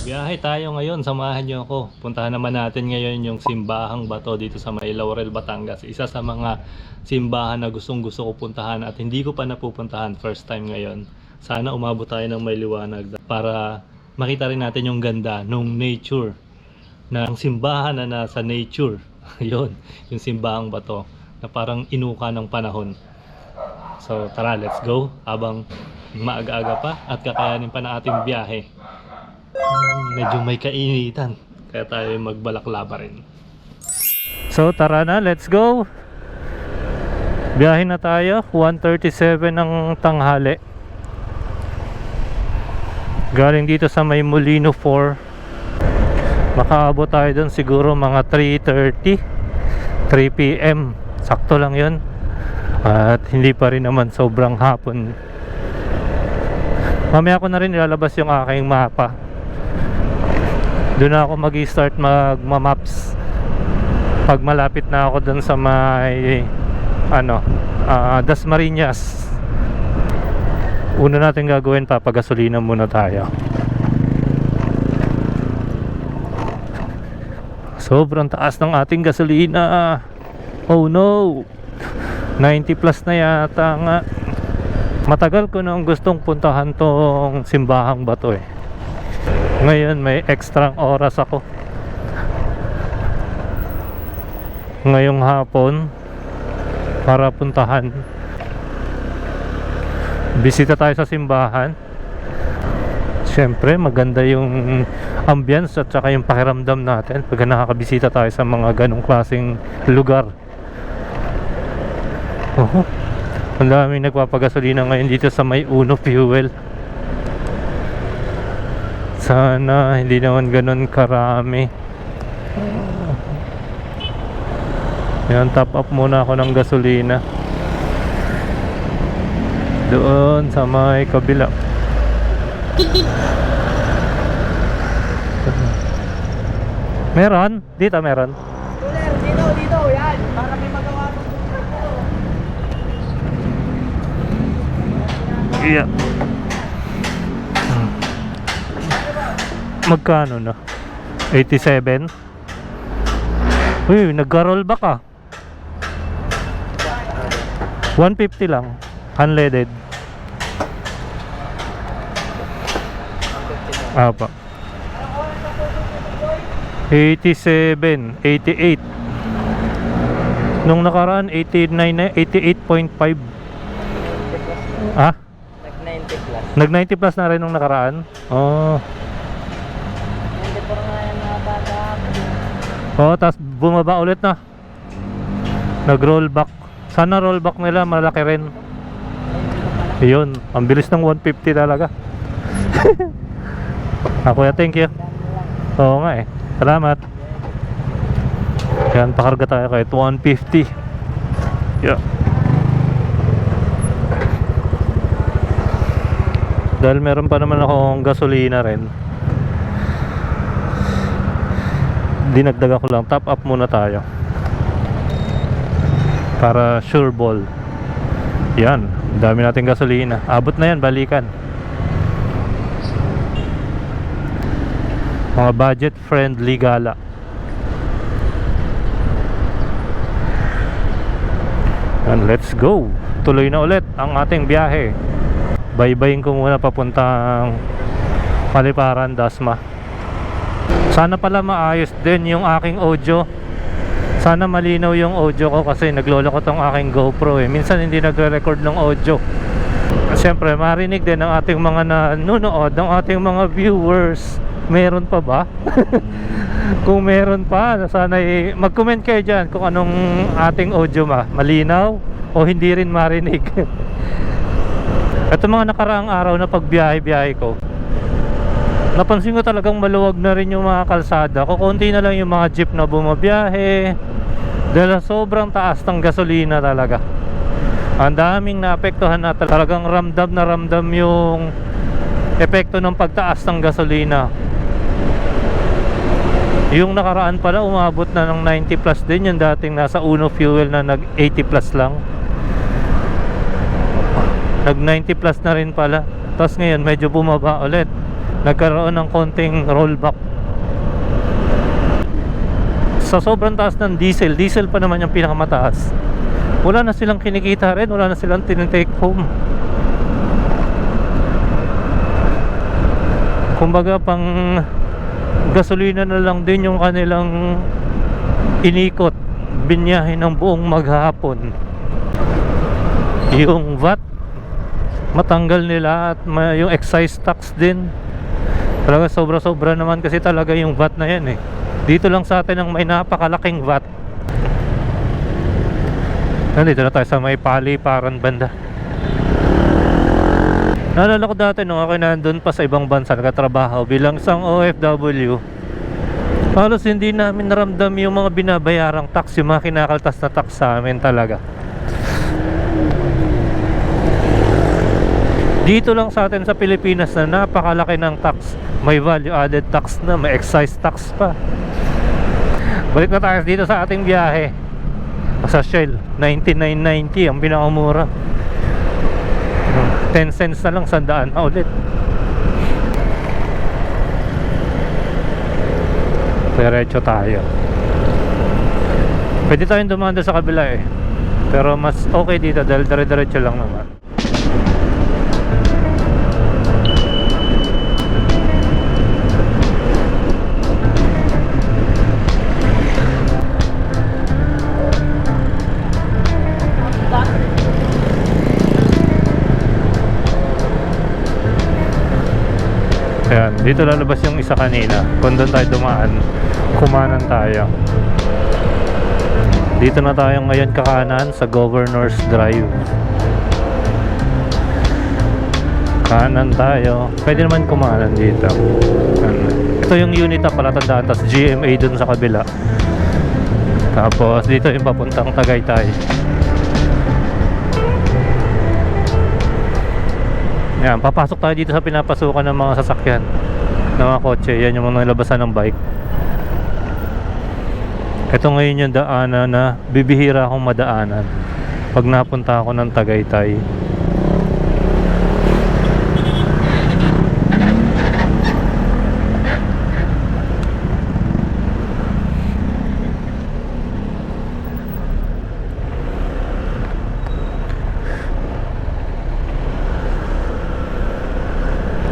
Biyahe tayo ngayon, samahan niyo ako. Puntahan naman natin ngayon yung Simbahang Bato dito sa May Laurel, Batangas. Isa sa mga simbahan na gustong gusto ko puntahan at hindi ko pa napupuntahan, first time ngayon. Sana umabot tayo ng may liwanag para makita rin natin yung ganda nung nature, ng simbahan na nasa nature. Yun, yung Simbahang Bato na parang inuka ng panahon. So tara, let's go habang maaga-aga pa at kakayanin pa na ating biyahe. Medyo may kainitan kaya tayo magbalaklava rin. So tara na, let's go. Biyahe na tayo. 1:37 ng tanghali. Galing dito sa May Molino 4. Makaabot tayo dun siguro mga 3:30 3 PM. Sakto lang yun. At hindi pa rin naman sobrang hapon. Mamaya ko na rin ilalabas yung aking mapa. Doon na ako mag-start magma-maps pag malapit na ako doon sa may Dasmariñas. Una natin gagawin, papagasolina muna tayo. Sobrang taas ng ating gasolina. Oh no, 90 plus na yata nga. Matagal ko nang gustong puntahan tong Simbahang Bato eh. Ngayon may extra oras ako ngayong hapon para puntahan. Bisita tayo sa simbahan. Siyempre maganda yung ambience at saka yung pakiramdam natin pag nakakabisita tayo sa mga ganong klaseng lugar. Ang daming nagpapagasolina ngayon dito sa May Uno Fuel. Sana hindi naman ganun karami. Yan, top up muna ako ng gasolina doon sa may kabila. Meron? Dito meron? Dito, yan. Para may magawa mo. Iya. Magkano na? 87? Uy, nagka-rollback ah. 150 lang. Unleaded. Apa. 87, 88. Nung nakaraan 89 na, 88.5. Ah? Nag-90 plus. Nag-90 plus na rin nung nakaraan. Oh. Hindi po nga yan nakabata. Oh, tapos bumaba ulit na. Nag-rollback. Sana rollback nila malaki rin. Yun, ang bilis ng 150 talaga. Kuya, thank you. Oo nga eh. Salamat. Yan, pakarga tayo kahit 150. Yeah. Dahil meron pa naman akong gasolina rin, dinagdagan ko lang, top up muna tayo para sure ball. Yan, dami nating gasolina, abot na yan, balikan. Mga budget friendly gala. And let's go, tuloy na ulit ang ating biyahe. Baybayin ko muna papuntang Paliparan, Dasma. Sana pala maayos din yung aking audio. Sana malinaw yung audio ko kasi naglolo ko tong aking GoPro eh. Minsan hindi nagre-record ng audio. Siyempre marinig din ng ating mga nanonood, ng ating mga viewers. Meron pa ba? Kung meron pa, sana mag-comment kayo dyan kung anong ating audio malinaw o hindi rin marinig. Ito mga nakaraang araw na pagbiyahe-biyahe ko, napansin ko talagang maluwag na rin yung mga kalsada. Kukunti na lang yung mga jeep na bumabiyahe dahil sobrang taas ng gasolina talaga. Ang daming naapektuhan na talagang ramdam na ramdam yung epekto ng pagtaas ng gasolina. Yung nakaraan pala umabot na ng 90 plus din, yung dating nasa Uno Fuel na nag 80 plus lang. Nag 90 plus na rin pala. Tapos ngayon medyo bumaba ulit. nagkaroon ng konting rollback. Sa sobrang taas ng diesel pa naman yung pinakamataas, wala na silang kinikita rin, wala na silang tinitake home. Kumbaga pang gasolina na lang din yung kanilang inikot, binyahe ng buong maghapon. Yung VAT matanggal nila at yung excise tax din. Talaga sobra-sobra naman kasi talaga yung VAT na yan eh. Dito lang sa atin ang may napakalaking VAT. Nandito na tayo sa may paliparan banda. Naalala ko dati nung ako nandun pa sa ibang bansa nagtatrabaho bilang isang OFW, halos hindi namin naramdam yung mga binabayarang tax, yung mga kinakaltas na tax sa amin talaga. Dito lang sa atin sa Pilipinas na napakalaki ng tax. May value added tax na, may excise tax pa. Balik na tayo dito sa ating biyahe. Sa Shell, 99.90 ang pinakamura. 10 cents na lang, 100 na ulit. Diretso tayo. Pwede tayong dumaan sa kabila eh, pero mas okay dito dahil dire-diretso lang naman. Ayan, dito lalabas yung isa kanina. Kung doon tayo dumaan, kumanan tayo. Dito na tayo ngayon kakanan sa Governor's Drive. Kanan tayo. Pwede naman kumanan dito. Ito yung Unita pala, tandaan. Tapos GMA dun sa kabila. Tapos dito yung papuntang Tagaytay. Yan, papasok tayo dito sa pinapasukan ng mga sasakyan, ng mga kotse. Yan yung mga labasan ng bike. Ito ngayon yung daanan na bibihira akong madaanan pag napunta ako ng Tagaytay.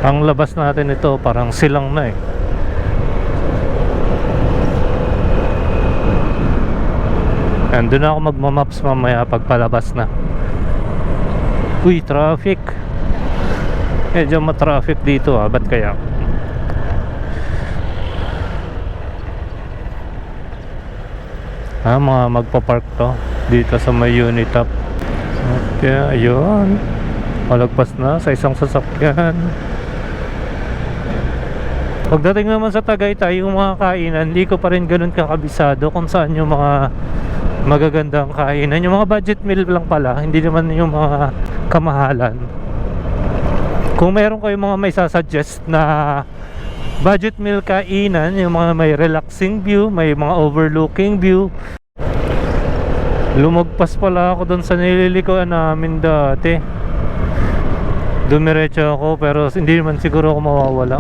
Ang labas natin ito parang silang na eh. Andun ako magmamaps mamaya pagpalabas na. Uy, traffic. Medyo matraffic dito ah. Ba't kaya? Mga magpapark to dito sa may Unitap. Okay, ayun. Malagpas na sa isang sasakyan. Pagdating naman sa Tagaytay, yung mga kainan, hindi ko pa rin ganun kakabisado kung saan yung mga magagandang kainan. Yung mga budget meal lang pala, hindi naman yung mga kamahalan. Kung meron kayong mga may sasuggest na budget meal kainan, yung mga may relaxing view, may mga overlooking view. Lumagpas pala ako doon sa nililikuan namin dati. Dumiretso ako pero hindi naman siguro ako mawawala.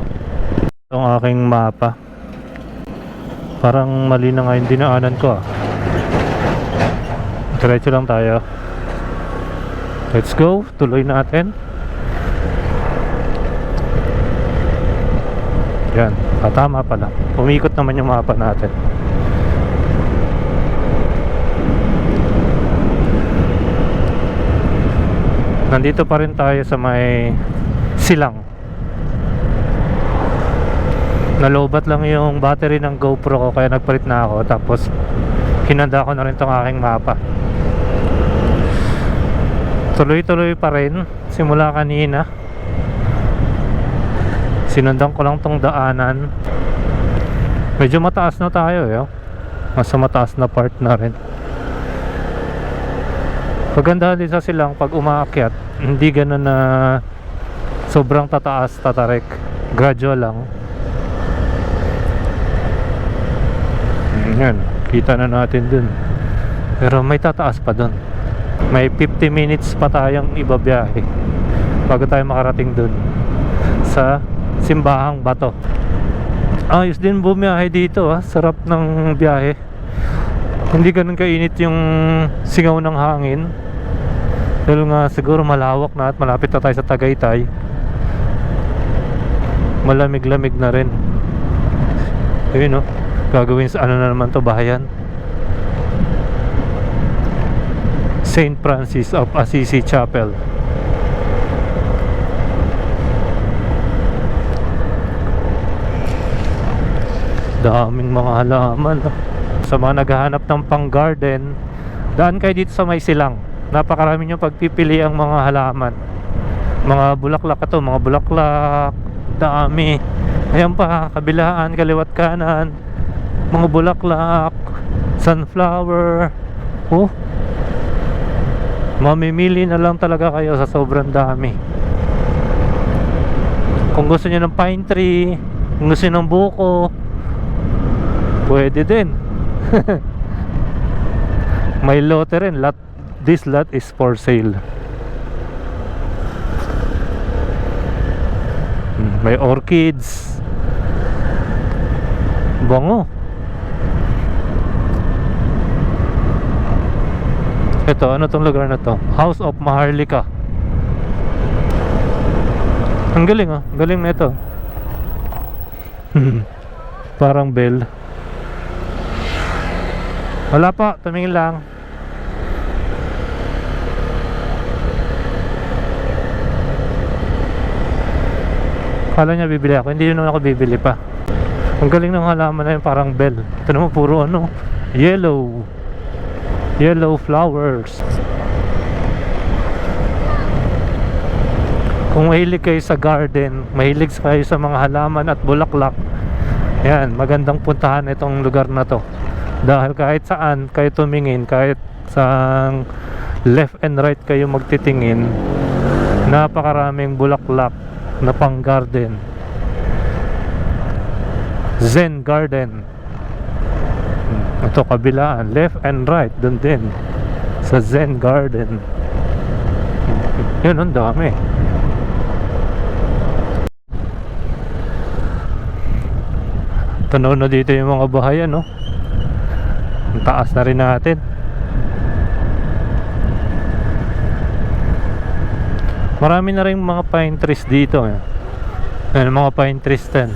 Itong aking mapa, parang mali na nga yung dinaanan ko ah. Diretso lang tayo. Let's go, tuloy natin. Yan, tama pala. Umikot naman yung mapa natin. Nandito pa rin tayo sa may silang. Nalobat lang yung battery ng GoPro ko kaya nagpalit na ako. Tapos hinanda ko na rin tong aking mapa. Tuloy-tuloy pa rin simula kanina. Sinundan ko lang tong daanan. Medyo mataas na tayo eh. Mas mataas na part na rin. Paganda din sa silang pag umaakyat, hindi ganun na sobrang tataas, tatarik. Gradual lang. Yan, kita na natin dun. Pero may tataas pa dun. May 50 minutes pa tayong ibabiyahe bago tayo makarating dun sa Simbahang Bato. Ayos din bumiyahe dito sarap ng biyahe. Hindi ganun kainit yung singaw ng hangin. Dahil nga siguro malawak na at malapit na tayo sa Tagaytay. Malamig-lamig na rin. Ayun gagawin sa ano na naman to, bahayan St. Francis of Assisi Chapel. Daming mga halaman Sa mga naghahanap ng pang garden, daan kayo dito sa may silang. Napakarami nyo pagpipili ang mga halaman. Mga bulaklak ito, mga bulaklak. Dami. Ayan pa, kabilaan, kaliwat kanan. Mga bulaklak, sunflower. Mamimili na lang talaga kayo sa sobrang dami. Kung gusto nyo ng pine tree, kung gusto nyo ng buko, pwede din. May lote rin. This lot is for sale. May orchids. Bango. Ito, ano tong lugar na to? House of Maharlika. Ang galing Ang galing na ito. Parang bell. Wala pa, tumingin lang. Kala niya bibili ako, hindi naman ako bibili pa. Ang galing ng halaman na yun, parang bell. Ito naman puro yellow flowers. Kung mahilig kayo sa garden, mahilig kayo sa mga halaman at bulaklak, yan, magandang puntahan itong lugar na to. Dahil kahit saan kayo tumingin, kahit sa left and right kayo magtitingin, napakaraming bulaklak na pang garden. Zen Garden. Ito kabilaan, left and right, dun din sa Zen Garden. Yun, ang dami. Tanaw na dito yung mga bahayan ang taas na rin natin. Marami na rin mga pine trees dito Ayan, mga pine trees din.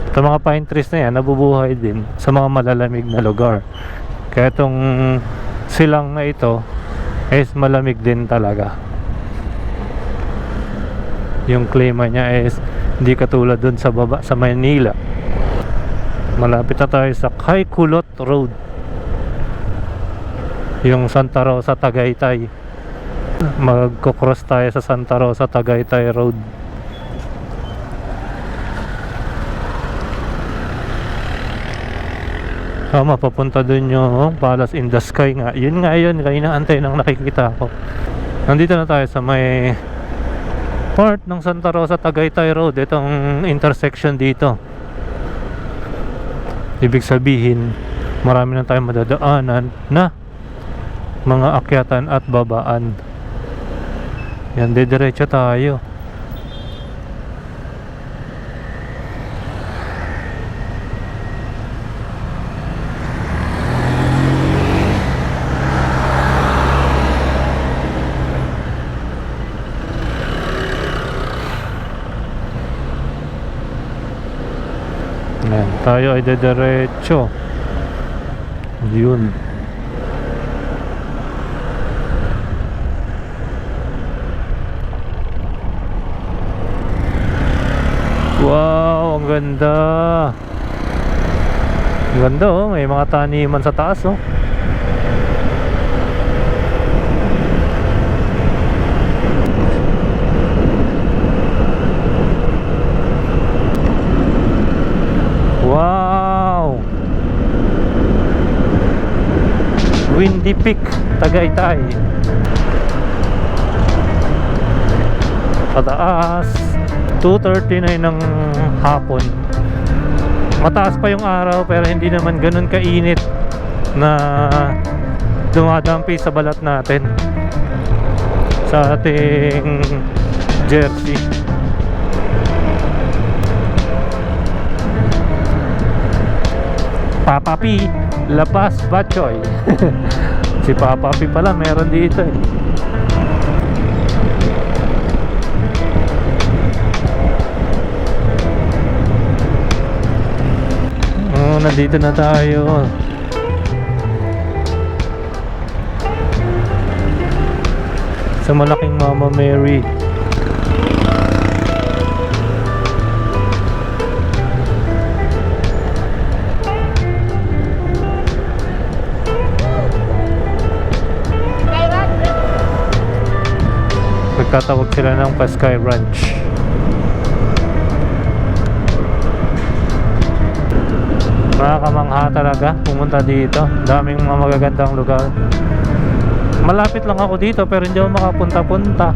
Ito mga pine trees na yan, nabubuhay din sa mga malalamig na lugar. Kaya itong silang na ito is malamig din talaga. Yung klima niya is hindi katulad dun sa baba sa Manila. Malapit na tayo sa Kaykulot Road, yung Santa Rosa Tagaytay. Magko-cross tayo sa Santa Rosa Tagaytay Road. Mapapunta dun yung Palace in the Sky nga. Yun nga yun, kayo naantay nang nakikita ko. Nandito na tayo sa may part ng Santa Rosa Tagaytay Road. Itong intersection dito. Ibig sabihin, marami na tayong madadaanan na mga akyatan at babaan. Yan, didiretso tayo. Yan, tayo ay didiretso. Yun. Wow, ang ganda. Ang ganda may mga taniman sa taas Wow. Windy Peak, Tagaytay. Pataas 2:39 ng hapon. Mataas pa yung araw pero hindi naman ganun kainit na dumadampi sa balat natin sa ating Jersey. Papa P, La Paz, Batchoy. Si Papa P pala meron dito eh. Oh, nandito na tayo. Sa malaking Mama Mary. Nagtatawag sila ng Pascay Ranch. Nakakamangha talaga pumunta dito. Daming mga magagandang lugar. Malapit lang ako dito pero hindi ako makapunta-punta.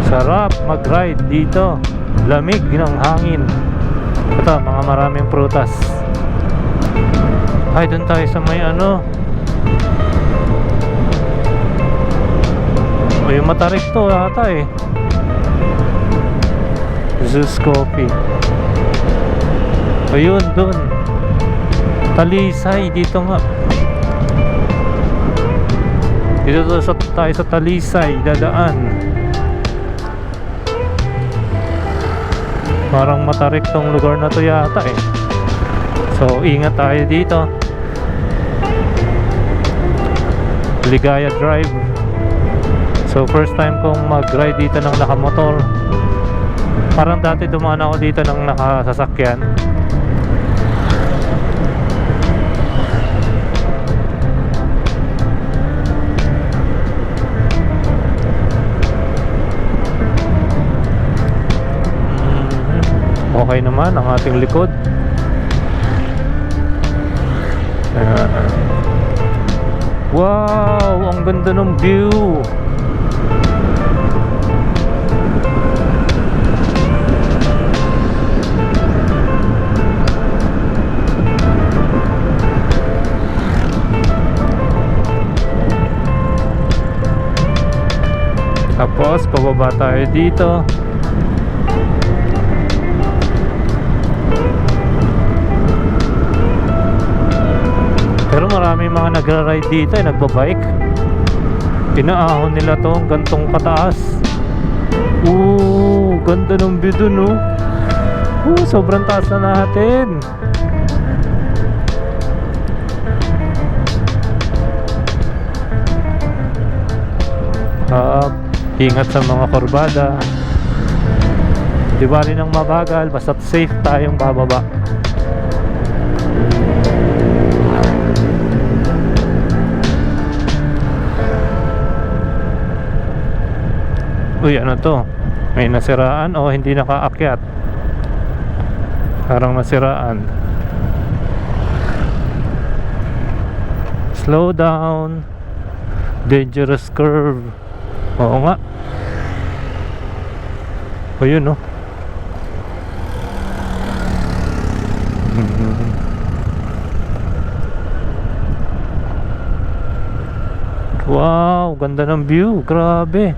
Sarap mag-ride dito. Lamig ng hangin. Ito, mga maraming prutas. Ay, doon tayo sa may ano. May matarik to ata eh. Zeus Coffee. Ayun, doon. Talisay, dito nga. Dito tayo sa Talisay, dadaan. Parang matarik tong lugar na to yata eh. So, ingat tayo dito. Ligaya Drive. So first time kong mag-ride dito ng nakamotor. Parang dati dumaan ako dito ng nakasasakyan. Okay naman ang ating likod. Wow, ang ganda ng view. Tapos pababa tayo dito. Pero marami mga nagra-ride dito, nagbabike. Pinaahon nila to gantong kataas. Ganda ng view dun, no? Sobrang taas na natin. Ingat sa mga kurbada. Di ba rin ang mabagal, basta safe tayong bababa. Uy, ano to? May nasiraan o hindi nakaakyat? Parang nasiraan. Slow down. Dangerous curve. Oo nga. O yun, no? Wow, ganda ng view. Grabe.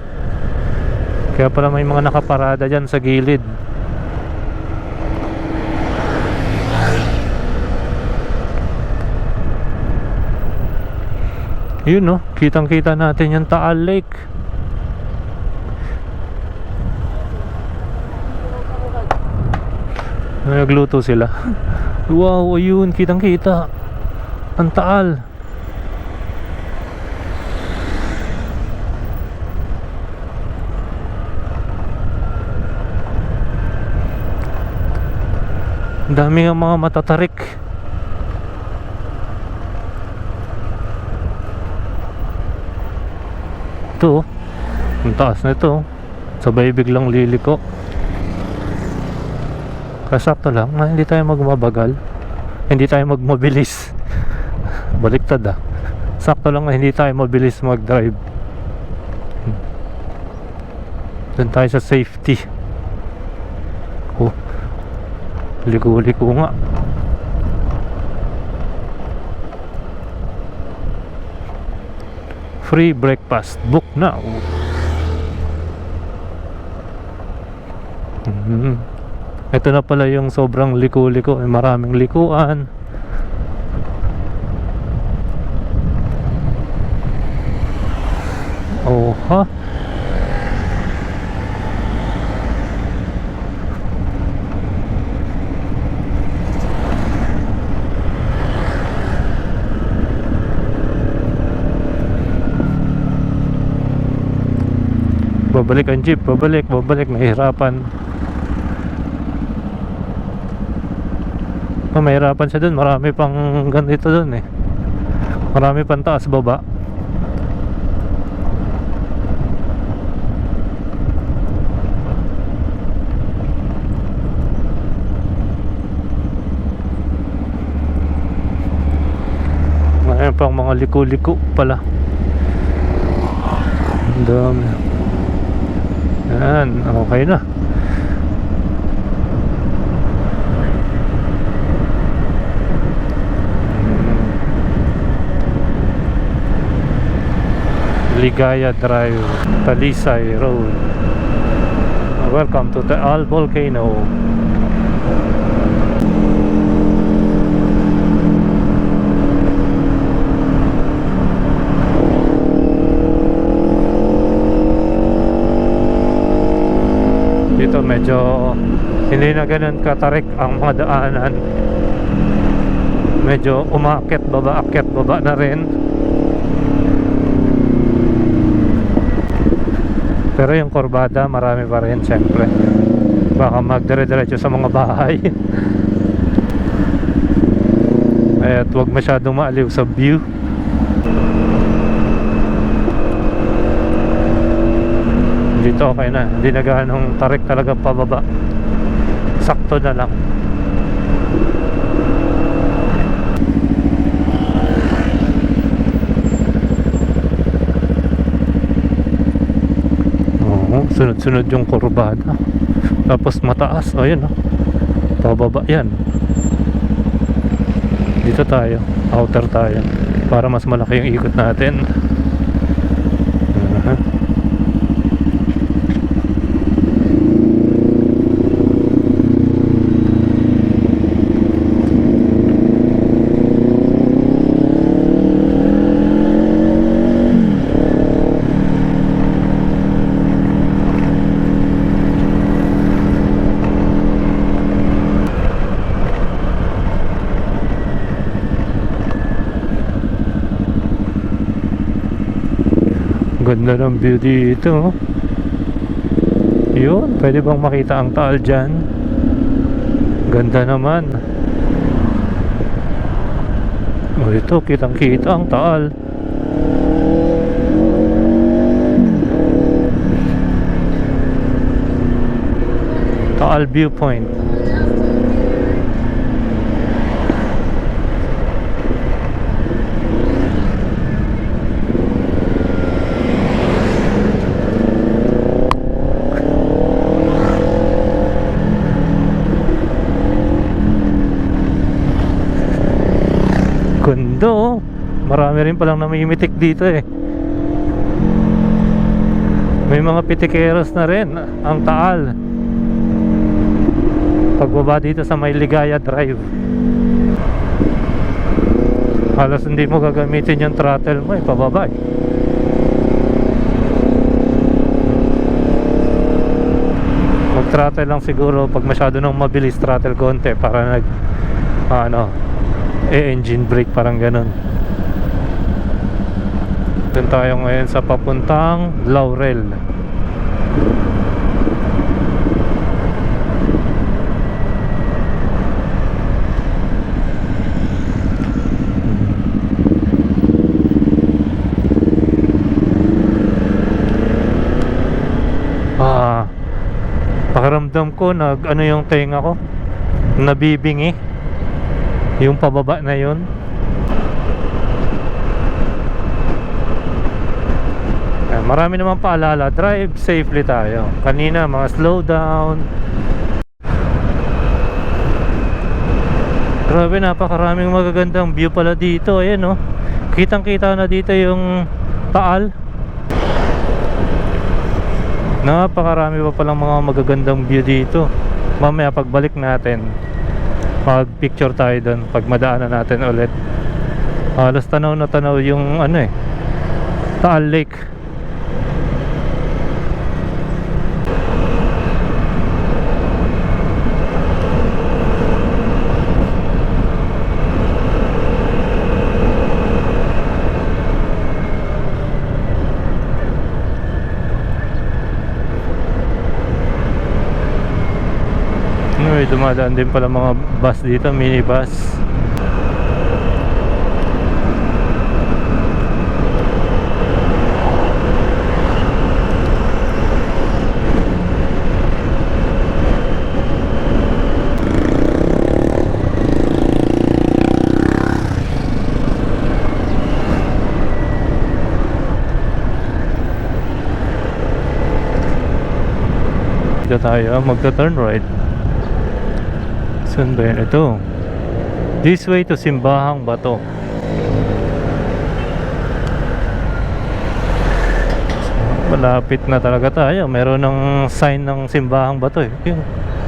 Kaya pala may mga nakaparada dyan sa gilid. Yun, no? Kitang kita natin yung Taal Lake. Nagluto sila. Wow, ayun, kitang kita ang Taal. Ang dami ng mga matatarik. Ito, ang taas na ito. Sabay biglang liliko. Kasakto lang na hindi tayo magmabagal, hindi tayo magmabilis. Baliktad ah. Sakto lang na hindi tayo mabilis mag-drive. Doon tayo sa safety. Liko-liko nga. Free breakfast, book now. Ito na pala yung sobrang liko-liko. Maraming likuan. Oh, ha? Babalik ang jeep, babalik, nahihirapan. Mahirapan siya dun, marami pang ganito dun eh. Marami pang taas baba. Mayroon pang mga liko-liko pala. Ang dami. Yan, okay na. Ligaya Drive, Talisay Road. Welcome to Taal Volcano. Dito medyo hindi na ganun katarik ang mga daanan. Medyo umakyat baba, akyat baba na rin. Pero yung kurbada marami pa rin syempre. Baka magdire-diretso sa mga bahay. At huwag masyadong maaliw sa view. Dito okay na, hindi na ganong tarik talaga pababa. Sakto na lang. Oo, sunod-sunod yung kurbada. Tapos mataas, ayun oh. Pababa yan. Dito tayo, outer tayo, para mas malaki yung ikot natin. Ganda ng view dito. Yun, pwede bang makita ang Taal dyan? Ganda naman. O ito, kitang kita ang Taal. Taal Viewpoint. Ganda oh. Marami rin palang namimitik dito eh. May mga pitikeros na rin ang Taal. Pagbaba dito sa may Ligaya Drive, halos hindi mo gagamitin yung throttle mo eh, pababa eh. Mag throttle lang siguro pag masyado nang mabilis, throttle konti para nag engine brake, parang ganun. Doon tayo ngayon sa papuntang Laurel. Pakiramdam ko ano yung tenga ko, nabibingi yung pababa na yun. Marami naman paalala, drive safely tayo. Kanina mga slow down. Grabe, napakaraming magagandang view pala dito. Ayan oh, kitang kita na dito yung Taal. Napakarami pa palang mga magagandang view dito. Mamaya pagbalik natin, pag picture tayo doon, pag madaanan natin ulit. Halos tanaw na tanaw yung ano eh, Taal Lake. May dumadaan din pala mga bus dito, minibus. Dito tayo, magta-turn right. Saan ba yan? Ito. This way to Simbahang Bato. Malapit na talaga tayo. Meron ng sign ng Simbahang Bato eh. Yun.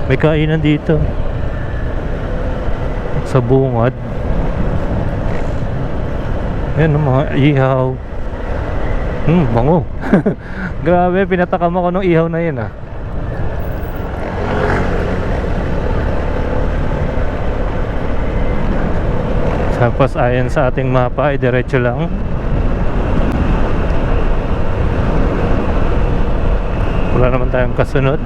May kainan dito. Sa bungad. Yan mga ihaw. Bango. Grabe, pinatakam ako ng ihaw na yun ah. Tapos ayon sa ating mapa ay diretso lang. Wala naman tayong kasunod.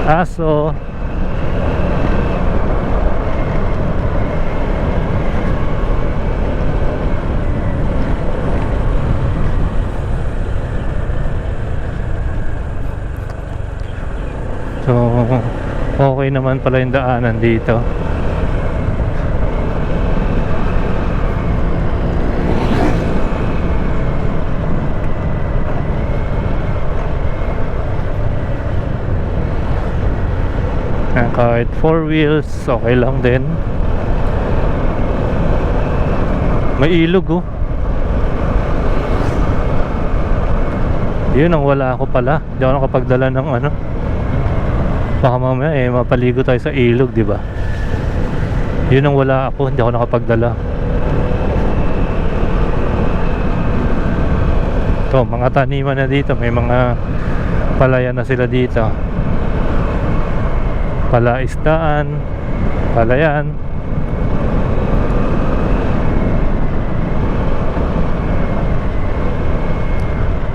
Aso. So, okay naman pala yung daanan dito. Kahit 4 wheels, okay lang din. May ilog oh. Yun ang wala ako pala. Hindi ako nakapagdala ng ano. Baka mamaya eh mapaligo tayo sa ilog, di ba? Yun ang wala ako, hindi ako nakapagdala. Ito, mga taniman na dito, may mga palayan na sila dito. Palaisdaan, palayan.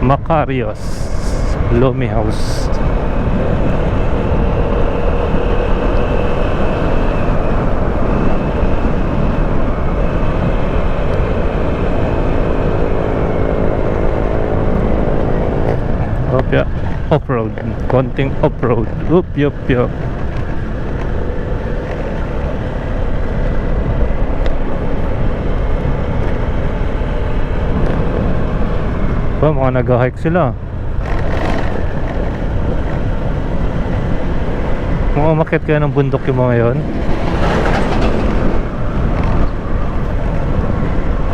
Macarios Lomi House. Opya, off-road, konting off-road. Yup. Mga nag-hike sila. Mga umakyat kaya ng bundok yung mga yun.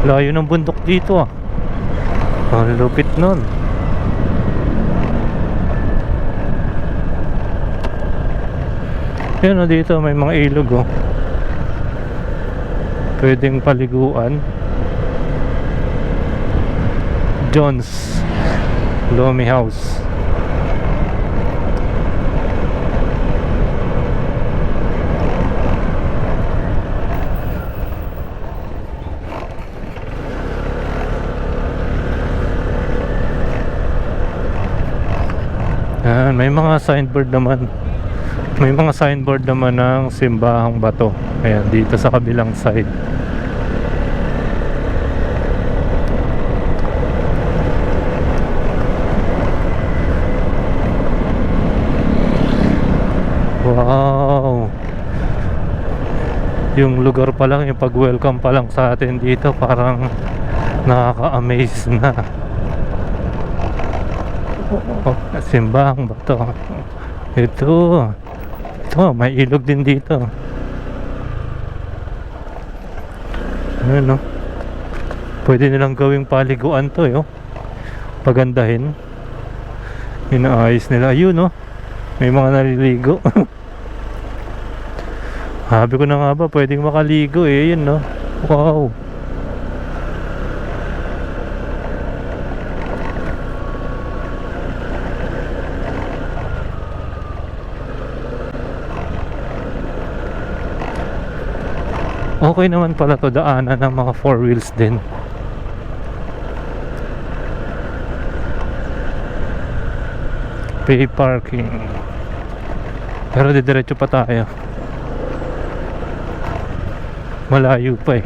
Layo ng bundok dito ah. Ang lupit nun. Yan o, dito may mga ilog oh. Pwedeng paliguan. John's Lomi House. Yan, may mga signboard naman. May mga signboard naman ng Simbahang Bato. Ayan, dito sa kabilang side. Wow. Yung lugar pa lang, yung pag-welcome pa lang sa atin dito, parang nakaka-amaze na. Oh, Simbahang Bato. Ito, may ilog din dito. Ayan, no? Pwede nilang gawing paliguan to, yo. Pagandahin. Inaayos nila. Ayun, no? May mga naliligo. Sabi ko na nga ba, pwedeng makaligo eh. Ayun, no? Wow. Okay naman pala to, daanan ng mga 4 wheels din. Pay parking. Pero didiretso pa tayo. Malayo pa eh.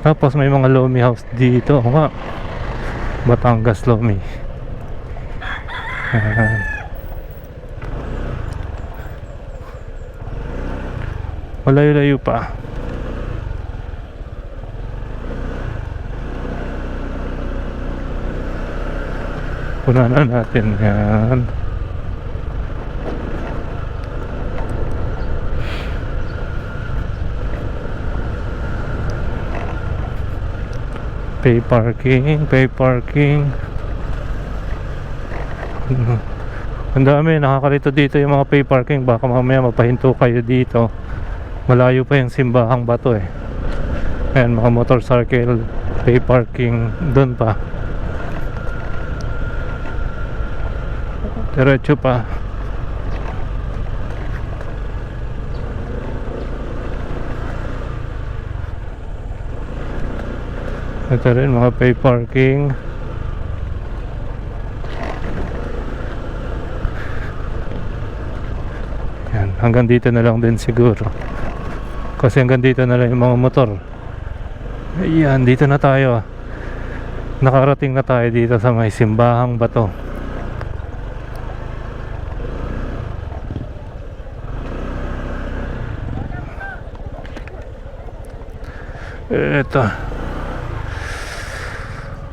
Tapos may mga Lomi house dito. Oo nga. Batangas Lomi. Ayan. Malayo-layo pa. Punanan natin yan. Pay parking, pay parking. Ang dami, nakakalito dito yung mga pay parking. Baka mamaya mapahinto kayo dito. Malayo pa yung simbahang bato eh. Ayan, mga motorcycle pay parking doon pa. Diretso pa. Ito rin mga pay parking. Yan, hanggang dito na lang din siguro. Kasi hanggang dito na lang yung mga motor. Ayan, dito na tayo. Nakarating na tayo dito sa may simbahang bato. Eto.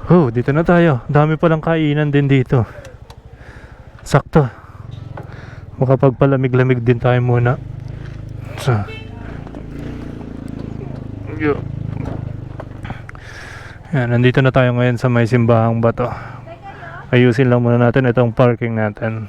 Oh, dito na tayo. Dami palang kainan din dito. Sakto. Makapagpalamig-lamig din tayo muna. So. Yan, nandito na tayo ngayon sa may simbahang bato. Ayusin lang muna natin itong parking natin.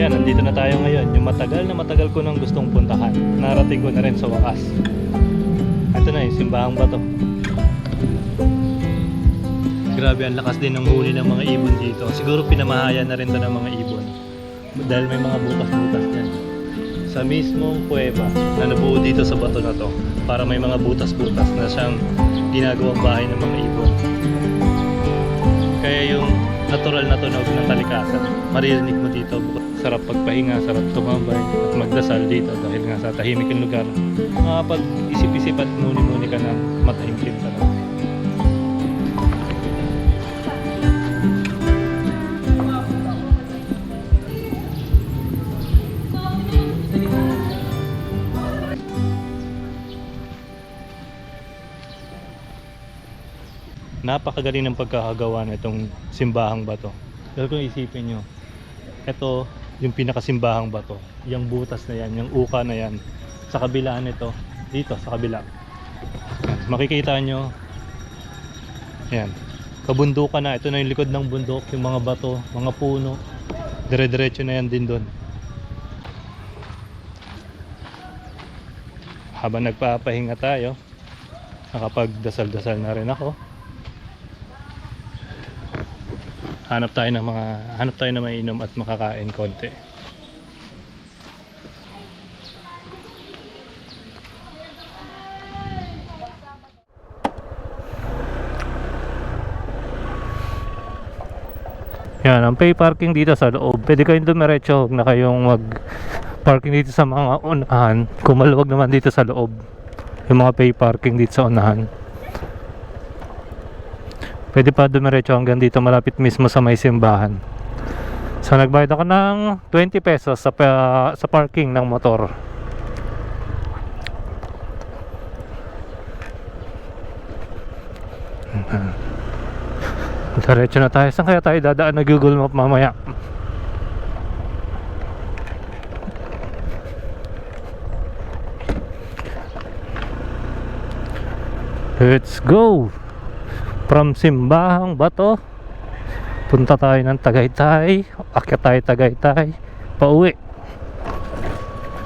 Ayan, nandito na tayo ngayon. Yung matagal ko nang gustong puntahan. Narating ko na rin sa wakas. Ito na yung simbahang bato. Grabe, ang lakas din ng huli ng mga ibon dito. Siguro pinamahaya na rin to ng mga ibon. Dahil may mga butas-butas dyan. Sa mismong kuweba na nabuo dito sa bato na to. Para may mga butas-butas na siyang ginagawang bahay ng mga ibon. Kaya yung natural na tunog ng kalikasan, maririnig mo dito. Sarap pagpahinga, sarap tumambay at magdasal dito dahil nga sa tahimik yung lugar. Makapag-isip-isip at muni-muni ka ng matahimik talaga. napakagaling ng pagkakagawa na itong simbahang bato. Pero kung isipin nyo, ito yung pinakasimbahang bato, yung butas na yan, yung uka na yan, sa kabila nito, dito sa kabila, makikita nyo, yan, kabundukan na. Ito na yung likod ng bundok, yung mga bato, mga puno, dire-diretso na yan din doon. Habang nagpapahinga tayo, nakapagdasal-dasal na rin ako. Hanap tayo na mainom at makakain konti. Yan, ang pay parking dito sa loob. Pwede kayong dumiretso, huwag na kayong mag-parking dito sa mga unahan. Kung maluwag naman dito sa loob, yung mga pay parking dito sa unahan. Pwede pa dumiretso hanggang dito, malapit mismo sa may simbahan. So nagbayad ako ng 20 pesos sa parking ng motor. Diretso na tayo. Saan kaya tayo dadaan na Google Map mamaya? Let's go! From Simbahang Bato, punta tayo ng Tagaytay, akyat tayo Tagaytay, pauwi.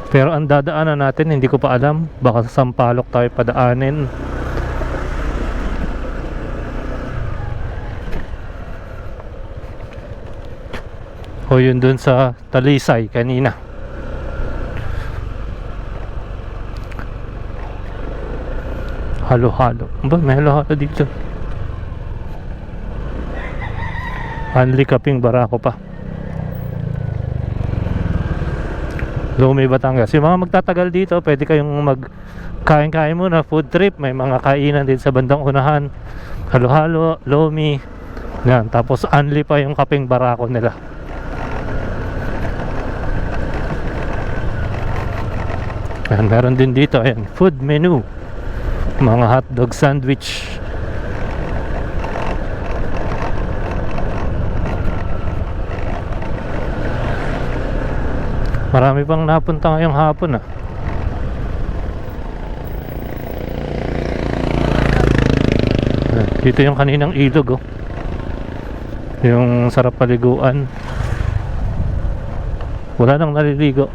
Pero ang dadaanan natin, hindi ko pa alam. Baka sa Sampaloc tayo padaanin. O yun dun sa Talisay kanina. Halo-halo. Ba, may halo-halo dito. Hanli Kaping Barako pa. Lumi, Batangas. Yung mga magtatagal dito, pwede kayong magkain-kain muna, food trip. May mga kainan din sa bandang unahan. Halo-halo, Lumi. Yan. Tapos Hanli pa yung Kaping Barako nila. Ayan, meron din dito, ayan, food menu, mga hotdog sandwich. Marami pang napunta ngayong hapon ah. Ayan, dito yung kaninang ilog oh, yung sarap paliguan. Wala nang naliligo.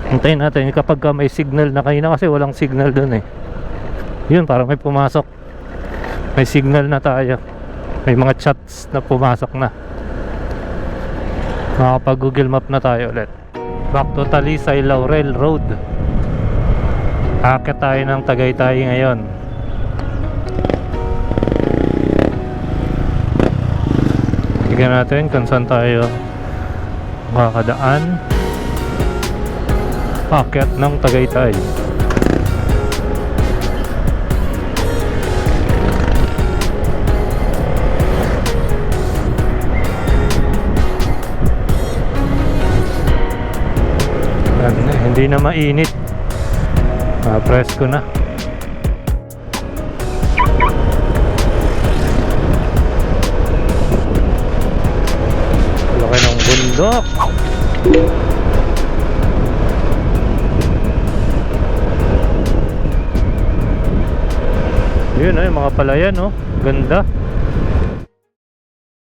Hintayin natin kapag may signal na. Kanina kasi walang signal dun eh. Yun, parang may pumasok. May signal na tayo. May mga chats na pumasok na. Makapag Google Map na tayo ulit. Back to Talisay Laurel Road. Aakyat tayo ng Tagaytay ngayon. Tignan natin kung saan tayo makakadaan. Aakyat ng Tagaytay. Hindi na mainit. Presko na. Laki ng bundok. Yun ay mga palayan oh. Ganda.